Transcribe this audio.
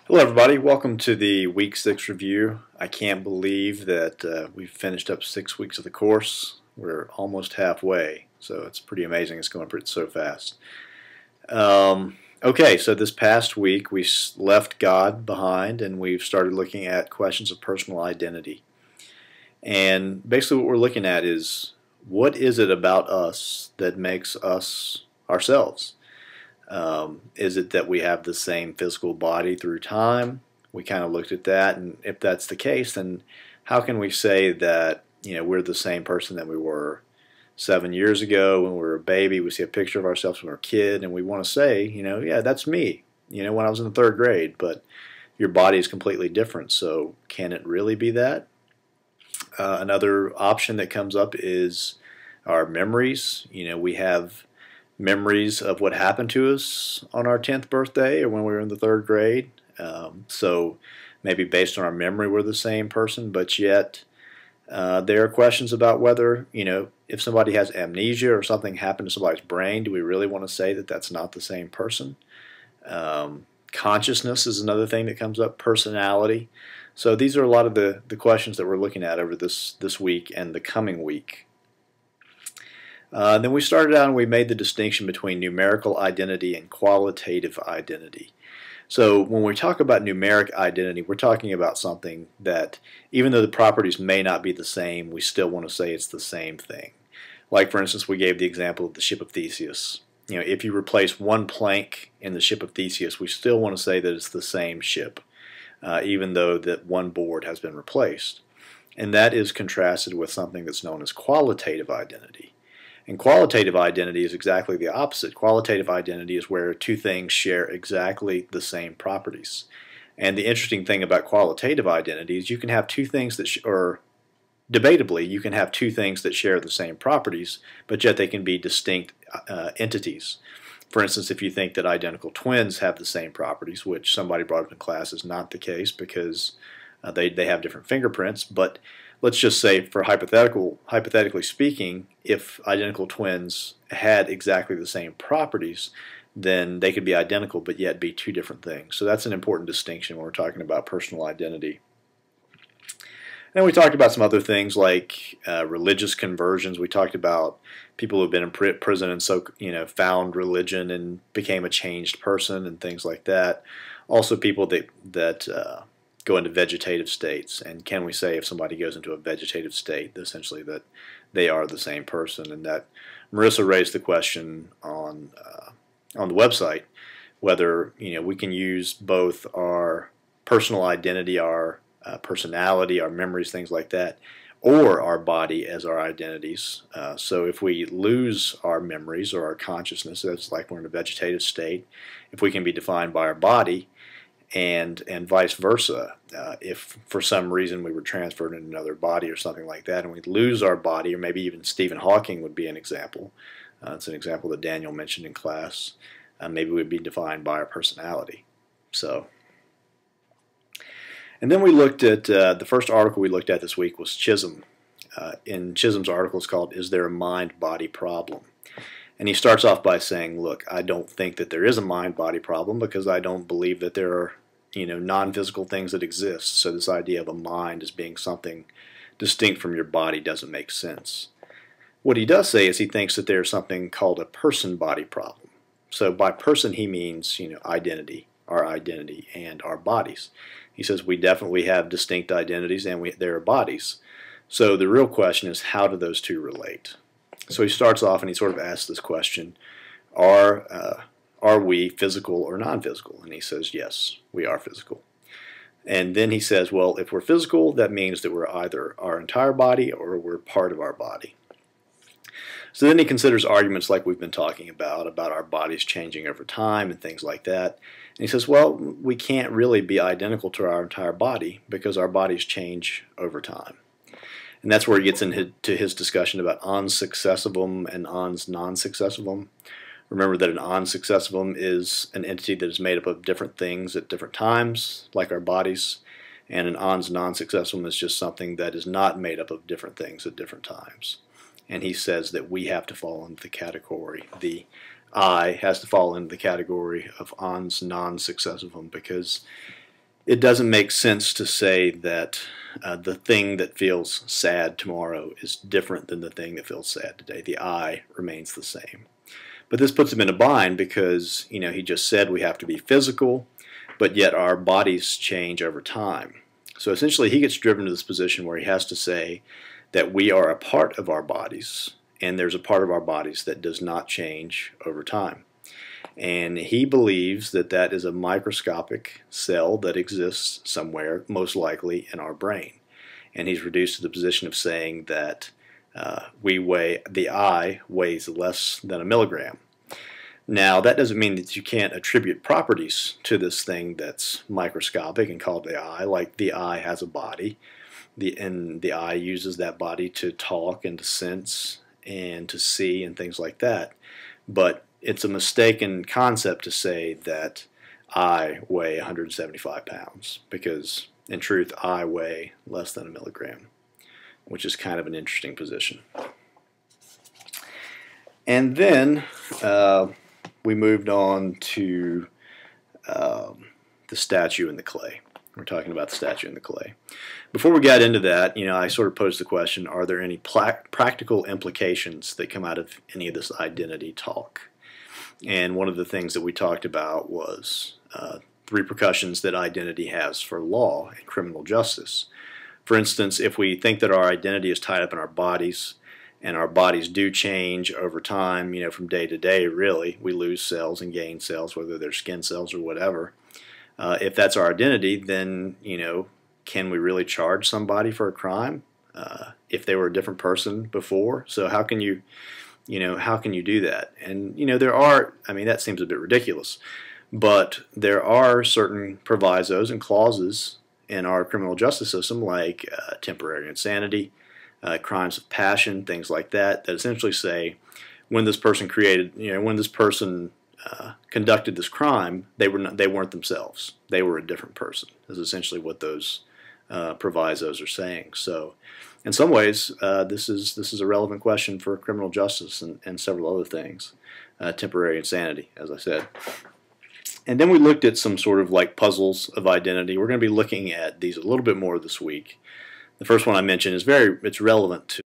Hello everybody, welcome to the week 6 review. I can't believe that we've finished up 6 weeks of the course. We're almost halfway, so it's pretty amazing. It's going pretty so fast. Okay, so this past week we left God behind and we've started looking at questions of personal identity. And basically what we're looking at is, what is it about us that makes us ourselves? Is it that we have the same physical body through time? We kind of looked at that, and if that's the case, then how can we say that we're the same person that we were 7 years ago when we were a baby? We see a picture of ourselves when we were a kid, and we want to say, yeah, that's me. When I was in the third grade, but your body is completely different. So can it really be that? Another option that comes up is our memories. We have memories of what happened to us on our 10th birthday or when we were in the third grade. So maybe based on our memory we're the same person, but yet there are questions about whether, if somebody has amnesia or something happened to somebody's brain, do we really want to say that that's not the same person? Consciousness is another thing that comes up, personality. So these are a lot of the questions that we're looking at over this week and the coming week. Then we started out and we made the distinction between numerical identity and qualitative identity. So when we talk about numeric identity, we're talking about something that, even though the properties may not be the same, we still want to say it's the same thing. Like, for instance, we gave the example of the ship of Theseus. If you replace one plank in the ship of Theseus, we still want to say that it's the same ship, even though that one board has been replaced. And that is contrasted with something that's known as qualitative identity. And qualitative identity is exactly the opposite. Qualitative identity is where two things share exactly the same properties. And the interesting thing about qualitative identity is you can have two things that, or debatably, you can have two things that share the same properties, but yet they can be distinct entities. For instance, if you think that identical twins have the same properties, which somebody brought up in class is not the case because they have different fingerprints, but let's just say, for hypothetically speaking, if identical twins had exactly the same properties, then they could be identical but yet be two different things. So that's an important distinction when we're talking about personal identity. And we talked about some other things like religious conversions. We talked about people who have been in prison and so found religion and became a changed person and things like that. Also, people that go into vegetative states, and can we say if somebody goes into a vegetative state, essentially that they are the same person? And that Marissa raised the question on the website whether we can use both our personal identity, our personality, our memories, things like that, or our body as our identities. So if we lose our memories or our consciousness, that's like we're in a vegetative state. If we can be defined by our body, and vice versa. If for some reason we were transferred in another body or something like that, and we lose our body, or maybe even Stephen Hawking would be an example. It's an example that Daniel mentioned in class. Maybe we'd be defined by our personality. So, and then we looked at the first article we looked at this week was Chisholm. In Chisholm's article, it's called "Is There a Mind-Body Problem?" And he starts off by saying, look, I don't think that there is a mind-body problem because I don't believe that there are, non-physical things that exist. So this idea of a mind as being something distinct from your body doesn't make sense. What he does say is he thinks that there's something called a person-body problem. So by person he means, identity, our identity, and our bodies. He says we definitely have distinct identities and there are bodies. So the real question is, how do those two relate? So he starts off and he sort of asks this question, are we physical or non-physical? And he says, yes, we are physical. And then he says, well, if we're physical, that means that we're either our entire body or we're part of our body. So then he considers arguments like we've been talking about our bodies changing over time and things like that. And he says, well, we can't really be identical to our entire body because our bodies change over time. And that's where he gets into his discussion about ons successivum and ons non-successivum. Remember that an ons successivum is an entity that is made up of different things at different times, like our bodies, and an ons non-successivum is just something that is not made up of different things at different times. And he says that we have to fall into the category, the I has to fall into the category of ons non-successivum, because it doesn't make sense to say that the thing that feels sad tomorrow is different than the thing that feels sad today. The I remains the same. But this puts him in a bind because, he just said we have to be physical, but yet our bodies change over time. So essentially he gets driven to this position where he has to say that we are a part of our bodies, and there's a part of our bodies that does not change over time. And he believes that that is a microscopic cell that exists somewhere, most likely in our brain. And he's reduced to the position of saying that the I weighs less than a milligram. Now, that doesn't mean that you can't attribute properties to this thing that's microscopic and call it the I, like the eye has a body, and the eye uses that body to talk and to sense and to see and things like that. But it's a mistaken concept to say that I weigh 175 pounds, because in truth I weigh less than a milligram, which is kind of an interesting position. And then we moved on to the statue in the clay. We're talking about the statue in the clay. Before we got into that, I sort of posed the question, are there any practical implications that come out of any of this identity talk? And one of the things that we talked about was the repercussions that identity has for law and criminal justice. For instance, if we think that our identity is tied up in our bodies, and our bodies do change over time, from day to day, really. We lose cells and gain cells, whether they're skin cells or whatever. If that's our identity, then, can we really charge somebody for a crime if they were a different person before? So how can you do that? And, that seems a bit ridiculous, but there are certain provisos and clauses in our criminal justice system, like temporary insanity, crimes of passion, things like that, that essentially say when this person conducted this crime, they weren't themselves. They were a different person, is essentially what those provisos are saying. So in some ways, this is a relevant question for criminal justice and several other things. Temporary insanity, as I said. And then we looked at some sort of like puzzles of identity. We're going to be looking at these a little bit more this week. The first one I mentioned it's relevant to